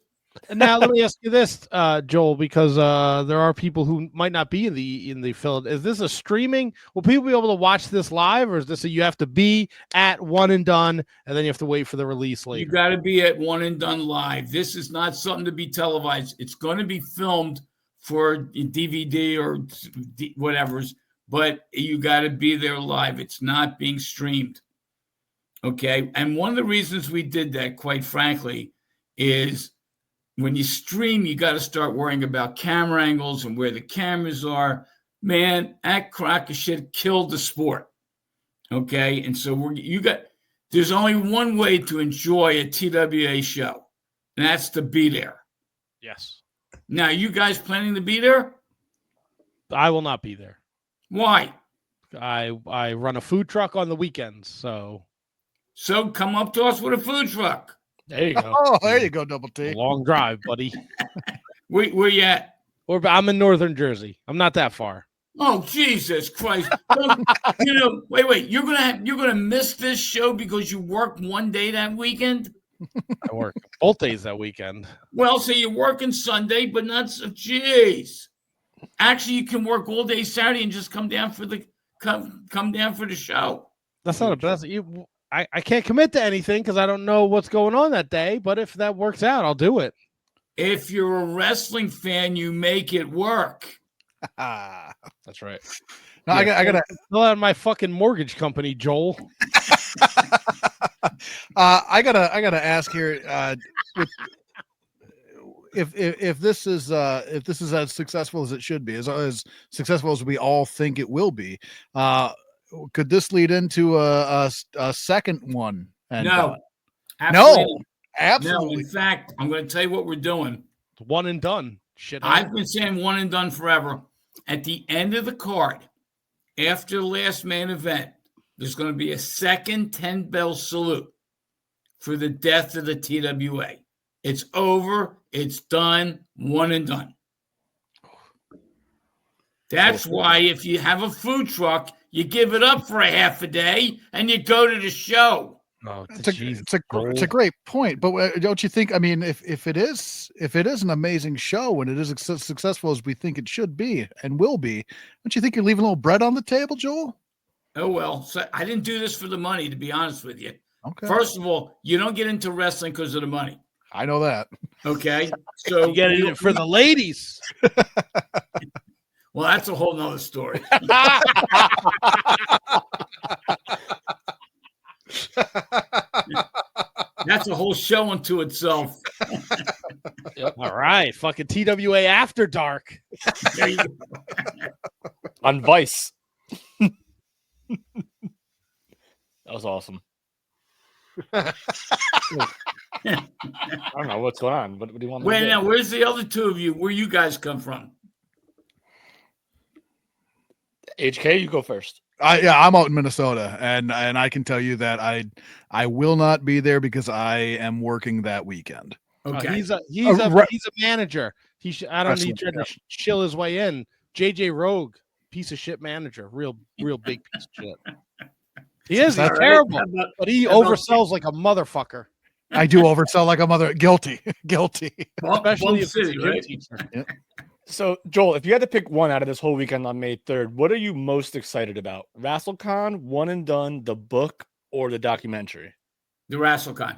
And now let me ask you this, Joel, because there are people who might not be in the field. Is this a streaming? Will people be able to watch this live, or is this you have to be at One and Done, and then you have to wait for the release later? You got to be at One and Done live. This is not something to be televised. It's going to be filmed for DVD or whatever's, but you got to be there live. It's not being streamed. Okay, and one of the reasons we did that, quite frankly, is when you stream, you got to start worrying about camera angles and where the cameras are. Man, that crock of shit killed the sport. Okay, and so there's only one way to enjoy a TWA show, and that's to be there. Yes. Now, you guys planning to be there? I will not be there. Why? I run a food truck on the weekends, so come up to us with a food truck. There you go. Oh, there you go, Double T. a long drive, buddy. Where you at? I'm in northern Jersey. I'm not that far. Oh, Jesus Christ! Wait. You're gonna miss this show because you work one day that weekend. I work both days that weekend. Well, so you're working Sunday, but not. Jeez. Actually, you can work all day Saturday and just come down for the show. That's not a best. I can't commit to anything because I don't know what's going on that day. But if that works out, I'll do it. If you're a wrestling fan, you make it work. That's right. No, I gotta fill out my fucking mortgage company, Joel. I gotta ask here, if this is as successful as it should be, as successful as we all think it will be, could this lead into a second one? And, no, absolutely. No, in fact, I'm going to tell you what we're doing. One and done. Shit. I've been saying one and done forever. At the end of the card, after the last main event, there's going to be a second 10-bell salute for the death of the TWA. It's over. It's done. One and done. That's why if you have a food truck, you give it up for a half a day and you go to the show. Oh, it's a great point, but don't you think? I mean, if it is an amazing show and it is as successful as we think it should be and will be, don't you think you're leaving a little bread on the table, Joel? Oh well, so I didn't do this for the money, to be honest with you. Okay. First of all, you don't get into wrestling because of the money. I know that. Okay, so you get it for the ladies. Well, that's a whole nother story. That's a whole show unto itself. Yep. All right. Fucking TWA After Dark. There you go. On Vice. That was awesome. I don't know what's going on. What do you want? Wait, now, where's the other two of you? Where you guys come from? HK, you go first. I'm out in Minnesota, and I can tell you that I will not be there because I am working that weekend. Okay, he's a manager. I don't need to chill his way in. JJ Rogue, piece of shit manager, real big piece of shit. He is. He's terrible, but he oversells like a motherfucker. I do oversell like a mother. Guilty. Especially if City, right? Yeah. So, Joel, if you had to pick one out of this whole weekend on May 3rd, what are you most excited about? Rasselcon, One and Done, the book, or the documentary? The Rasselcon.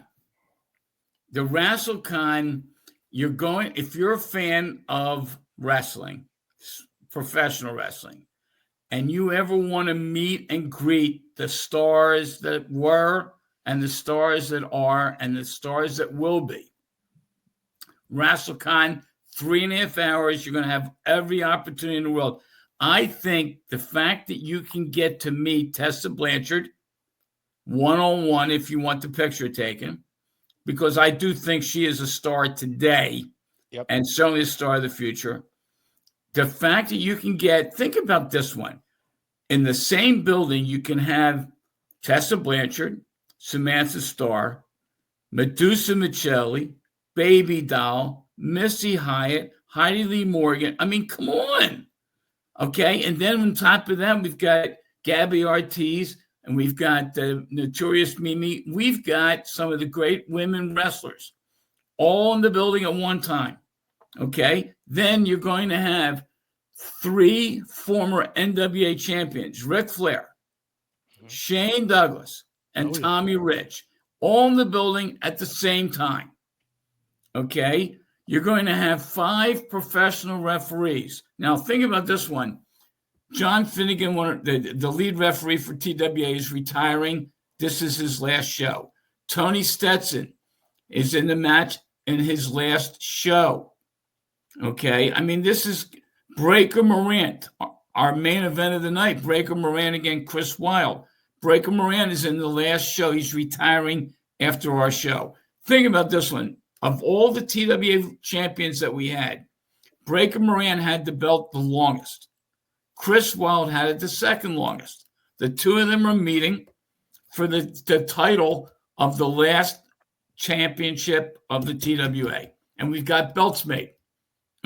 The Rasselcon, if you're a fan of wrestling, professional wrestling, and you ever want to meet and greet the stars that were and the stars that are and the stars that will be, Rasselcon, 3.5 hours, you're going to have every opportunity in the world. I think the fact that you can get to meet Tessa Blanchard one-on-one if you want the picture taken, because I do think she is a star today, yep, and certainly a star of the future. The fact that you can think about this one. In the same building, you can have Tessa Blanchard, Samantha Starr, Medusa Michelli, Baby Doll, Missy Hyatt, Heidi Lee Morgan. I mean, come on. Okay. And then on top of that, we've got Gabby Ortiz and we've got the Notorious Mimi. We've got some of the great women wrestlers all in the building at one time. Okay. Then you're going to have 3 former NWA champions, Ric Flair, Shane Douglas, and Tommy Rich, all in the building at the same time. Okay. You're going to have 5 professional referees. Now, think about this one. John Finnegan, the lead referee for TWA, is retiring. This is his last show. Tony Stetson is in the match in his last show. Okay. I mean, this is Breaker Morant, our main event of the night. Breaker Morant against Chris Wilde. Breaker Morant is in the last show. He's retiring after our show. Think about this one. Of all the TWA champions that we had, Breaker Morant had the belt the longest. Chris Wilde had it the second longest. The two of them are meeting for the title of the last championship of the TWA. And we've got belts made.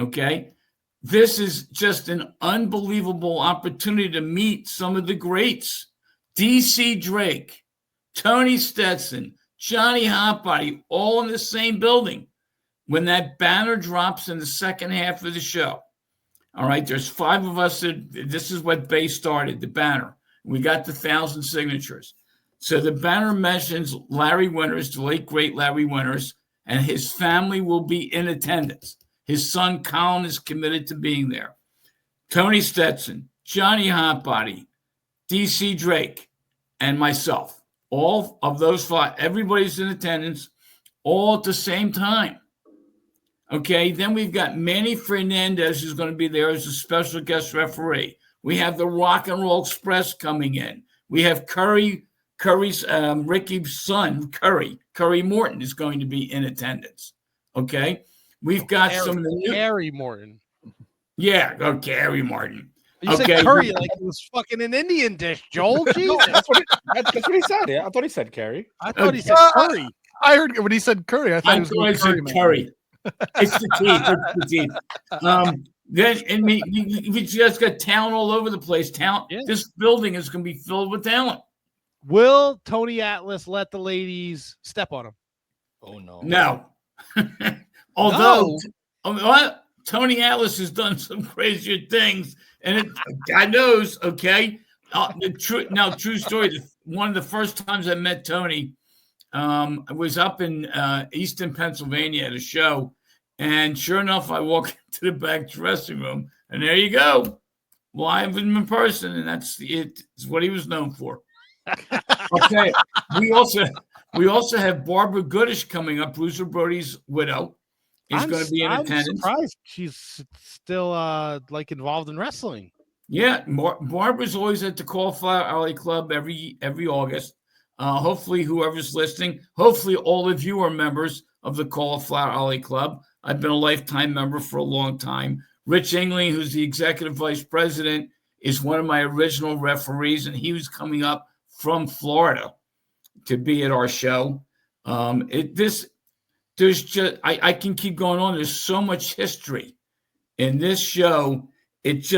Okay? This is just an unbelievable opportunity to meet some of the greats. DC Drake, Tony Stetson, Johnny Hotbody, all in the same building when that banner drops in the second half of the show. All right, there's 5 of us. This is what Bay started, the banner. We got the 1,000 signatures. So the banner mentions Larry Winters, the late, great Larry Winters, and his family will be in attendance. His son, Colin, is committed to being there. Tony Stetson, Johnny Hotbody, DC Drake, and myself. All of those 5, everybody's in attendance, all at the same time. Okay, then we've got Manny Fernandez, who's going to be there as a special guest referee. We have the Rock and Roll Express coming in. We have Curry's Ricky's son, Curry Morton, is going to be in attendance. Okay, we've got some of the new Gary Morton. Yeah, Gary Morton. You said curry like it was fucking an Indian dish, Joel. Jesus. That's what he said. Yeah, I thought he said Carrie. I thought he said curry. I heard when he said curry. I thought it was curry. It's the teeth. It's the teeth. Then we just got talent all over the place. Talent. Yeah. This building is going to be filled with talent. Will Tony Atlas let the ladies step on him? Oh no. No. Although Tony Atlas has done some crazier things, and God knows. Okay. True story. One of the first times I met Tony, I was up in Easton, Pennsylvania at a show, and sure enough, I walk into the back dressing room, and there you go, live in person, and that's it's what he was known for. Okay, we also have Barbara Goodish coming up, Bruiser Brody's widow. Is going to be in attendance. I'm surprised she's still like involved in wrestling. Yeah, Barbara's always at the Cauliflower Alley Club every August. Hopefully, whoever's listening, hopefully all of you are members of the Cauliflower Alley Club. I've been a lifetime member for a long time. Rich Ingling, who's the executive vice president, is one of my original referees, and he was coming up from Florida to be at our show. There's just I can keep going on. There's so much history in this show. It's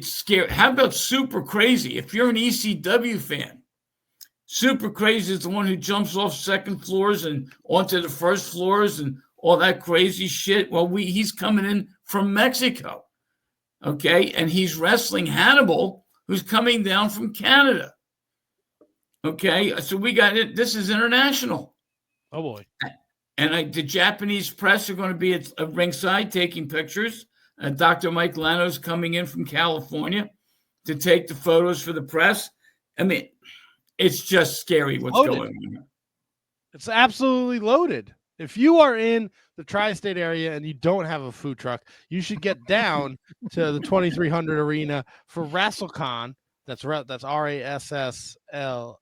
scary. How about Super Crazy? If you're an ECW fan, Super Crazy is the one who jumps off second floors and onto the first floors and all that crazy shit. Well, he's coming in from Mexico, okay, and he's wrestling Hannibal, who's coming down from Canada. Okay, so we got it. This is international. Oh boy! And the Japanese press are going to be at ringside taking pictures. Dr. Mike Lano's coming in from California to take the photos for the press. I mean, it's just scary what's going on. It's absolutely loaded. If you are in the tri-state area and you don't have a food truck, you should get down to the 2300 arena for Rasselcon. That's RASSLECON.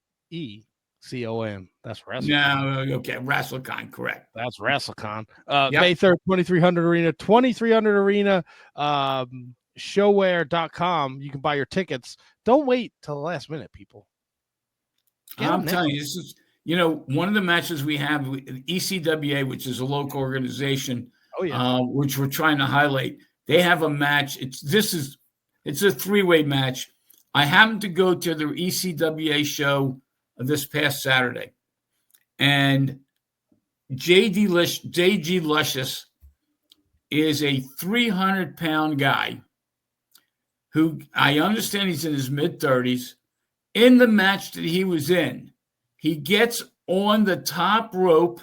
That's Rasselcon. No, okay, Rasselcon, correct. That's Rasselcon. May 3rd, 2300 arena, 2300 arena, showware.com. You can buy your tickets. Don't wait till the last minute, people. I'm telling you, this is, one of the matches we have, ECWA, which is a local organization, which we're trying to highlight. They have a match. It's a three-way match. I happened to go to the ECWA show this past Saturday, and JG Luscious is a 300-pound guy who I understand he's in his mid-30s. In the match that he was in, he gets on the top rope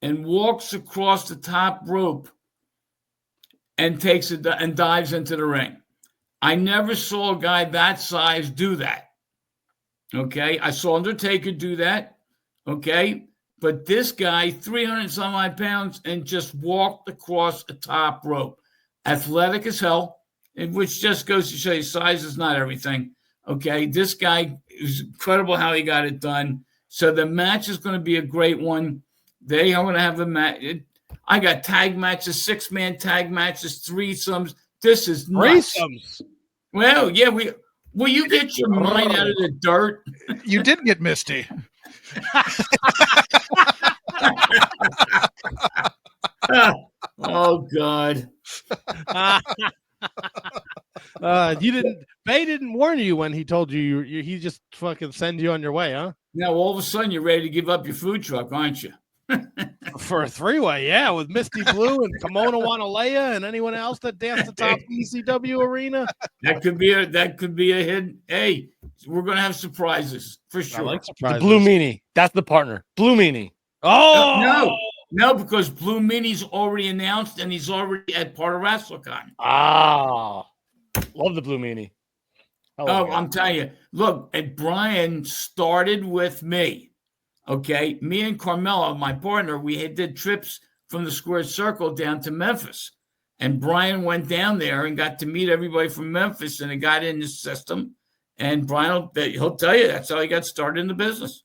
and walks across the top rope and takes it and dives into the ring. I never saw a guy that size do that. Okay, I saw Undertaker do that. Okay, But this guy, 300 some odd pounds, and just walked across the top rope. Athletic as hell, which just goes to show you size is not everything. Okay, this guy is incredible how he got it done. So the match is going to be a great one. They are going to have a match. I got tag matches, 6-man tag matches, threesomes. This is nuts. Threesomes. Well, yeah, will you get your mind out of the dirt? You did get Misty. Oh God. You didn't. Bay didn't warn you when he told you. He just fucking send you on your way, huh? Now all of a sudden you're ready to give up your food truck, aren't you? For a 3-way, yeah, with Misty Blue and Kimona Wanalea and anyone else that danced atop the ECW arena. That could be a hidden. Hey, we're gonna have surprises for sure. I like The surprises. Blue Meanie. That's the partner. Blue Meanie. Oh No, because Blue Meanie's already announced and he's already at part of Rasselcon. Ah, love the Blue Meanie. Oh, I'm telling you. Look, and Brian started with me. Okay, me and Carmella, my partner, we did trips from the Squared Circle down to Memphis, and Brian went down there and got to meet everybody from Memphis, and it got in the system. And Brian, he'll tell you that's how he got started in the business.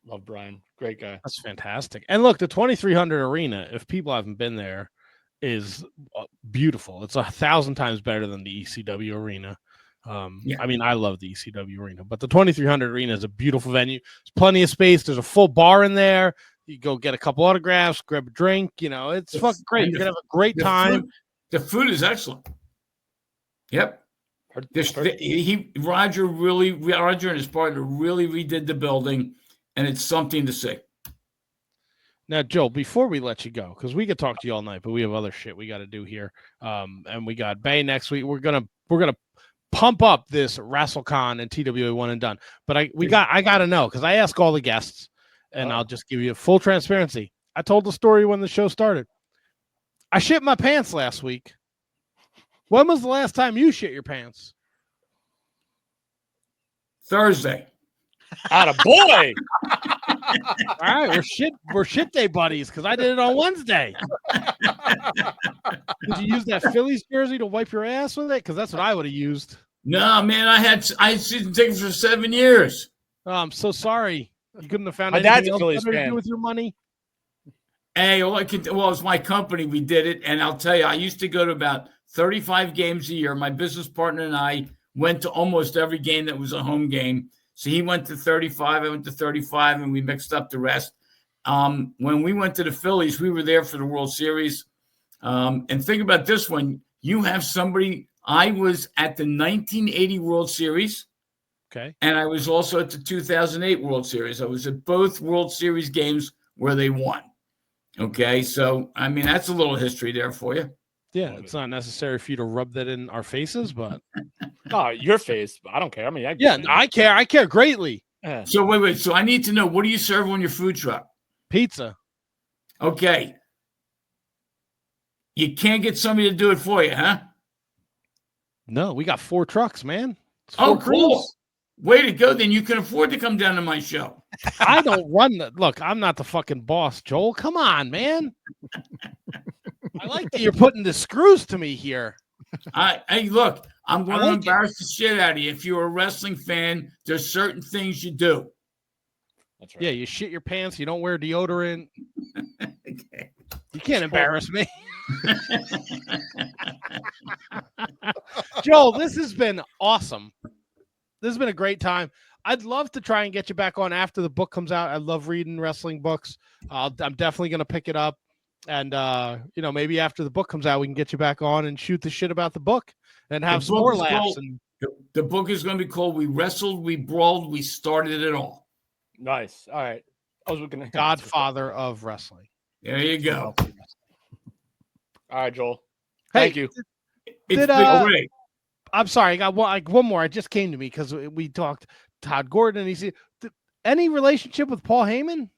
Love Brian. Great guy. That's fantastic. And look, the 2300 arena, if people haven't been there, is beautiful. It's 1,000 times better than the ECW arena. Yeah. I mean, I love the ECW arena, but the 2300 arena is a beautiful venue. There's plenty of space. There's a full bar in there. You go get a couple autographs, grab a drink. You know, it's fucking great. You're gonna have a great time. The food is excellent. Yep. Roger and his partner really redid the building, and it's something to see. Now, Joel, before we let you go, because we could talk to you all night, but we have other shit we got to do here. And we got Bay next week. We're gonna pump up this Rasselcon and TWA one and done. But I gotta know, because I ask all the guests, and I'll just give you full transparency. I told the story when the show started. I shit my pants last week. When was the last time you shit your pants? Thursday. Atta boy. All right, we're shit day buddies, because I did it on Wednesday. Did you use that Phillies jersey to wipe your ass with it? Because that's what I would have used. No, man, I had season tickets for 7 years. Oh, I'm so sorry. You couldn't have found My dad's anything a else Phillies better to fan. do with your money. Hey, it was my company. We did it. And I'll tell you, I used to go to about 35 games a year. My business partner and I went to almost every game that was a home game. So he went to 35, I went to 35, and we mixed up the rest. When we went to the Phillies, we were there for the World Series. And think about this one. You have somebody, I was at the 1980 World Series. Okay. And I was also at the 2008 World Series. I was at both World Series games where they won. Okay. So, I mean, that's a little history there for you. Yeah, it's not necessary for you to rub that in our faces, but Oh, your face. I don't care. I mean, I care. I care greatly. Yeah. So wait. So I need to know, what do you serve on your food truck? Pizza. Okay. You can't get somebody to do it for you, huh? No, we got 4 trucks, man. It's Oh, 4 cool. crews. Way to go. Then you can afford to come down to my show. I don't run the look. I'm not the fucking boss, Joel. Come on, man. I like that you're putting the screws to me here. Hey, look, I'm going to like embarrass the shit out of you. If you're a wrestling fan, there's certain things you do. That's right. Yeah, you shit your pants. You don't wear deodorant. Okay. You can't embarrass me. Joel, this has been awesome. This has been a great time. I'd love to try and get you back on after the book comes out. I love reading wrestling books. I'm definitely going to pick it up. And, maybe after the book comes out, we can get you back on and shoot the shit about the book and have some more laughs. The book is going to be called We Wrestled, We Brawled, We Started It All. Nice. All right. I was looking at Godfather of Wrestling. There you go. All right, Joel. Hey, Thank you. It's Did, been great. I'm sorry. I got one more. It just came to me because we talked Tod Gordon. And he said, any relationship with Paul Heyman?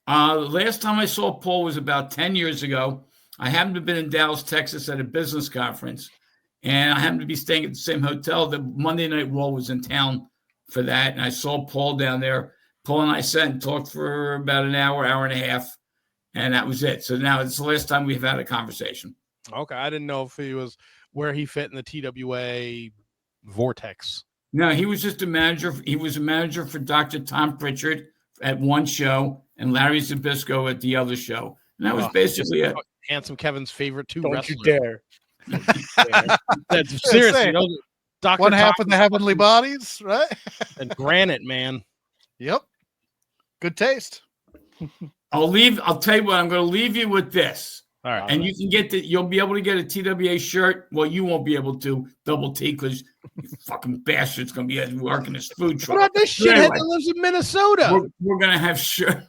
The last time I saw Paul was about 10 years ago. I happened to have been in Dallas, Texas at a business conference, and I happened to be staying at the same hotel. The Monday Night Raw was in town for that, and I saw Paul down there. Paul and I sat and talked for about an hour, hour and a half, and that was it. So now it's the last time we've had a conversation. Okay, I didn't know if he was where he fit in the TWA vortex. No, he was just a manager. He was a manager for Dr. Tom Pritchard at one show and Larry Zbyszko at the other show. And that was basically it. Handsome Kevin's favorite two Don't wrestlers. you dare. That's seriously. Dr. One half Tom of the heavenly bodies, right? and Granite, man. Yep. Good taste. I'll tell you what, I'm going to leave you with this. All right. And you can you'll be able to get a TWA shirt. Well, you won't be able to, Double T, because you fucking bastard's going to be working this food truck. What about this shithead that lives in Minnesota? We're going to have shirt.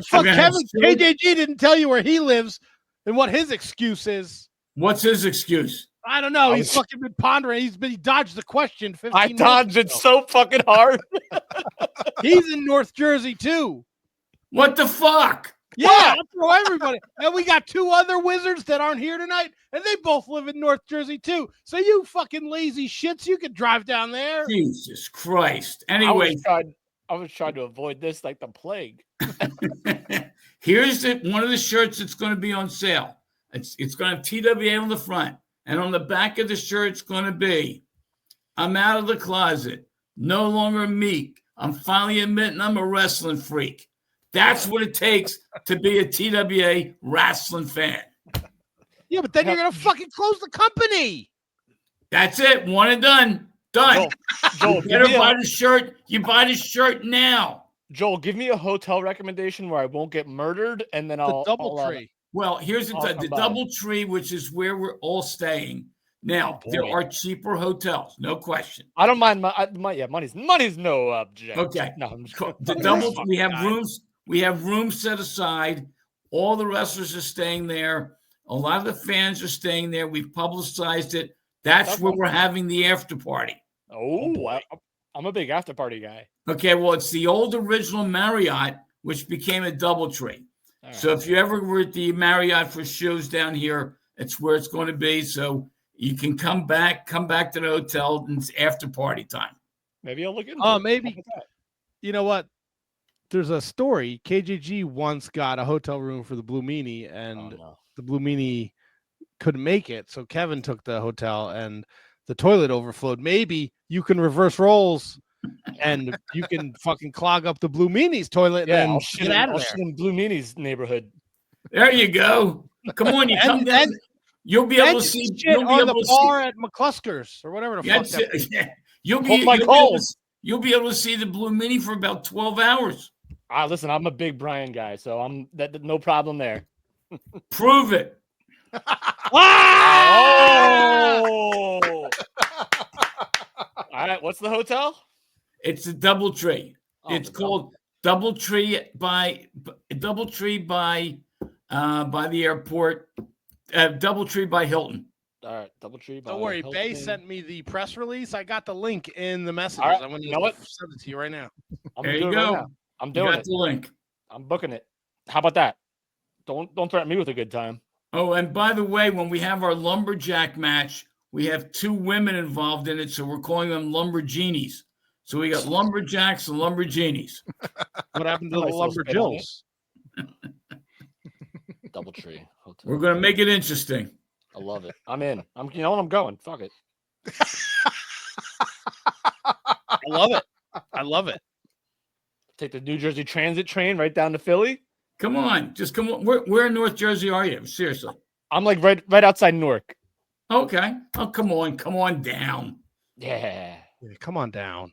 Fuck Kevin. KJG didn't tell you where he lives and what his excuse is. What's his excuse? I don't know. He's fucking been pondering. He dodged the question 15 I dodged it so fucking hard. He's in North Jersey too. What the fuck? Yeah, I'll throw everybody. And we got two other wizards that aren't here tonight, and they both live in North Jersey too. So you fucking lazy shits, you could drive down there. Jesus Christ. Anyway. I was trying to avoid this like the plague. Here's one of the shirts that's going to be on sale. It's going to have TWA on the front. And on the back of the shirt, it's going to be, I'm out of the closet. No longer meek. I'm finally admitting I'm a wrestling freak. That's what it takes to be a TWA wrestling fan. Yeah, but then you're going to fucking close the company. That's it. One and done. Done. Joel, You better buy the shirt. You buy the shirt now. Joel, give me a hotel recommendation where I won't get murdered, and then I'll DoubleTree. Well, here's the DoubleTree, which is where we're all staying. Now, there are cheaper hotels, no question. I don't mind. Money's no object. Okay. No, I'm just we have rooms. We have rooms set aside. All the wrestlers are staying there. A lot of the fans are staying there. We've publicized it. That's where we're having the after party. Oh, I'm a big after party guy. Okay, well, it's the old original Marriott, which became a DoubleTree. Right. So if you ever were at the Marriott for shows down here, it's where it's going to be. So you can come back to the hotel, and it's after party time. Maybe I'll look into it. Maybe. You know what? There's a story. KJG once got a hotel room for the Blue Meanie, and the Blue Meanie couldn't make it. So Kevin took the hotel, and the toilet overflowed. Maybe you can reverse roles, and you can fucking clog up the Blue Meanie's toilet. Yeah, and I'll shit in Blue Meanie's neighborhood. There you go. Come on, you come down. You'll be able to see. You'll be able to bar at McCluskers or whatever the fuck. You'll be able to see the Blue Meanie for about 12 hours. Listen, I'm a big Brian guy, so I'm no problem there. Prove it. Oh! All right, what's the hotel? It's a DoubleTree. It's called DoubleTree by the airport. DoubleTree by Hilton. All right, DoubleTree. Don't worry, Hilton. Bay sent me the press release. I got the link in the messages. Right, I'm going you know what? send it to you right now. There you go. Right, I'm doing it. The link. I'm booking it. How about that? Don't threaten me with a good time. Oh, and by the way, when we have our lumberjack match, we have two women involved in it, so we're calling them Lumbergenies. So we got lumberjacks and Lumbergenies. What happened to the Lumberjills? DoubleTree hotel. We're going to make it interesting. I love it. I'm in. You know what? I'm going. Fuck it. I love it. I love it. Take the New Jersey Transit train right down to Philly. Come on. Just come on. Where in North Jersey are you? Seriously. I'm like right outside Newark. Okay. Oh, come on. Come on down. Yeah, come on down.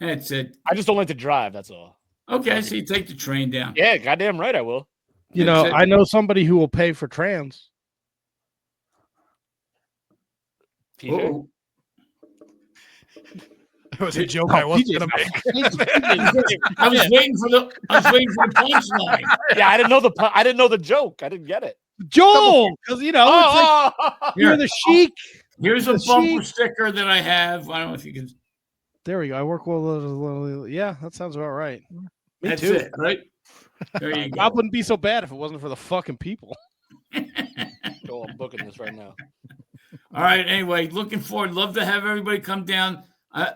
That's it. I just don't like to drive. That's all. Okay. So you take the train down. Yeah, goddamn right I will. You know, I know somebody who will pay for trans. Oh. It was a joke I wasn't going to make. I was waiting for the punchline. Yeah, I didn't know the joke. I didn't get it. Joel, because it's like you're the chic. Here's a bumper sticker that I have. I don't know if you can. There we go. I work well. Yeah, that sounds about right. That's too. It, right? There you go. I wouldn't be so bad if it wasn't for the fucking people. Joel, I'm booking this right now. All right. Anyway, looking forward. Love to have everybody come down.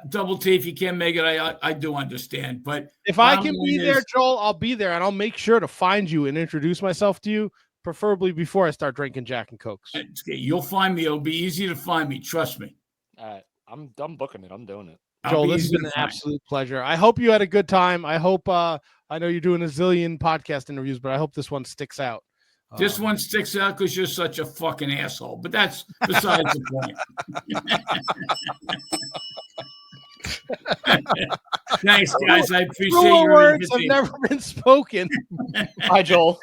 Double T, if you can't make it, I do understand. But if I bottom can be line there, is- Joel, I'll be there, and I'll make sure to find you and introduce myself to you, preferably before I start drinking Jack and Cokes. you'll find me. It'll be easy to find me. Trust me. All right, I'm booking it. I'm doing it. Joel, be this has easy been to an find. absolute pleasure. I hope you had a good time. I hope I know you're doing a zillion podcast interviews, but I hope this one sticks out. This one sticks out because you're such a fucking asshole. But that's besides the point. Thanks, guys. I appreciate Truer your words have invitation. never been spoken. Hi, Joel.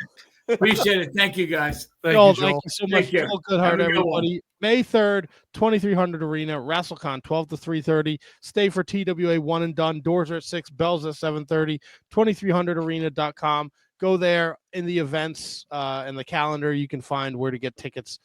Appreciate it. Thank you, guys. Joel, Joel. thank you so much. Take care. Joel Have Goodhart, a good one. everybody. May 3rd, 2300 Arena, Rasselcon, 12 to 3:30. Stay for TWA one and done. Doors are at 6, bells at 7:30. 2300arena.com. Go there in the events and the calendar. You can find where to get tickets.